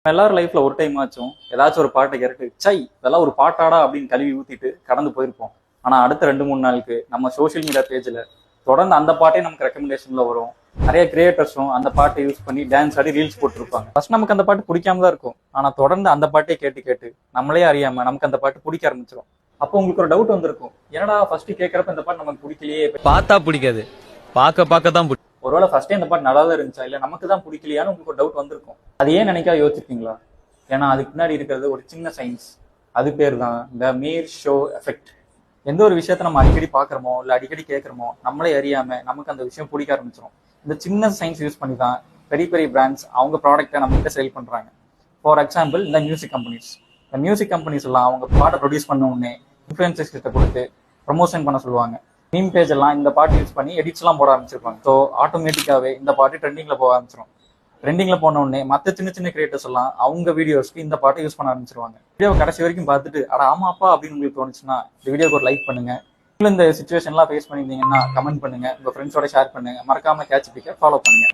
எல்லாரும் லைஃப்ல ஒரு டைம் ஆச்சும் ஏதாச்சும் ஒரு பாட்டை கேட்டு சை இதெல்லாம் ஒரு பாட்டாடா அப்படின்னு கழுவி ஊத்திட்டு கடந்து போயிருப்போம். ஆனா அடுத்த 2-3 நாளுக்கு நம்ம சோசியல் மீடியா பேஜ்ல தொடர்ந்து அந்த பாட்டே நமக்கு ரெக்கமெண்டேஷன்ல வரும். நிறைய கிரியேட்டர்ஸும் அந்த பாட்டை யூஸ் பண்ணி டான்ஸ் ஆடி ரீல்ஸ் போட்டுருப்பாங்க. ஃபர்ஸ்ட் நமக்கு அந்த பாட்டு பிடிக்காம தான் இருக்கும். ஆனா தொடர்ந்து அந்த பாட்டே கேட்டு கேட்டு நம்மளே அறியாம நமக்கு அந்த பாட்டு பிடிக்க ஆரம்பிச்சிடும். அப்போ உங்களுக்கு ஒரு டவுட் வந்திருக்கும், என்னடா ஃபர்ஸ்ட் கேட்கறப்ப இந்த பாட்டு நமக்கு பிடிக்கலையே, பார்த்தா பிடிக்காது, பார்க்க தான் பிடிக்கும். ஒருவேளை ஃபர்ஸ்டே இந்த பாட்டு நல்லா தான் இருந்துச்சா இல்ல நமக்கு தான் பிடிக்கலையான்னு உங்களுக்கு ஒரு டவுட் வந்திருக்கும். அது ஏன் நினைக்காத யோசிச்சிருக்கீங்களா? ஏன்னா அதுக்கு பின்னாடி இருக்கிறது ஒரு சின்ன சயின்ஸ். அது பேர் தான் த மேர் ஷோ எஃபெக்ட். எந்த ஒரு விஷயத்த நம்ம அடிக்கடி பாக்குறோமோ இல்ல அடிக்கடி கேட்கறோமோ நம்மளே அறியாம நமக்கு அந்த விஷயம் பிடிக்க ஆரம்பிச்சிடும். இந்த சின்ன சயின்ஸ் யூஸ் பண்ணி தான் பெரிய பெரிய பிராண்ட்ஸ் அவங்க ப்ராடக்ட்டை நம்ம கிட்ட சேல் பண்றாங்க. ஃபார் எக்ஸாம்பிள் இந்த மியூசிக் கம்பெனிஸ். இந்த மியூசிக் கம்பெனிஸ் எல்லாம் அவங்க பாட்டை ப்ரொடியூஸ் பண்ண உடனே இன்ஃபுளுசர்ஸ் கிட்ட கொடுத்து ப்ரமோஷன் பண்ண சொல்லுவாங்க. மீம் பேஜ் எல்லாம் இந்த பாட்டு யூஸ் பண்ணி எடிட்ஸ் எல்லாம் போட ஆரம்பிச்சிருப்பாங்க. ஸோ ஆட்டோமேட்டிக்காவே இந்த பாட்டு ட்ரெண்டிங்ல போக ஆரம்பிச்சிடும். ட்ரெண்டிங்ல போன உடனே மற்ற சின்ன சின்ன கிரியேட்டர்ஸ் எல்லாம் அவங்க வீடியோஸ்க்கு இந்த பாட்டை யூஸ் பண்ண ஆரம்பிச்சிருவாங்க. வீடியோ கடைசி வரைக்கும் பார்த்துட்டு அட ஆமாப்பா அப்படின்னு உங்களுக்கு தோணுச்சுன்னா இந்த வீடியோக்கு ஒரு லைக் பண்ணுங்க. இந்த சுச்சுவேஷன்லாம் ஃபேஸ் பண்ணியிருந்தீங்கன்னா கமெண்ட் பண்ணுங்க, உங்க ஃப்ரெண்ட்ஸோட ஷேர் பண்ணுங்க, மறக்காம கேட்ச் பிக்க ஃபாலோ பண்ணுங்க.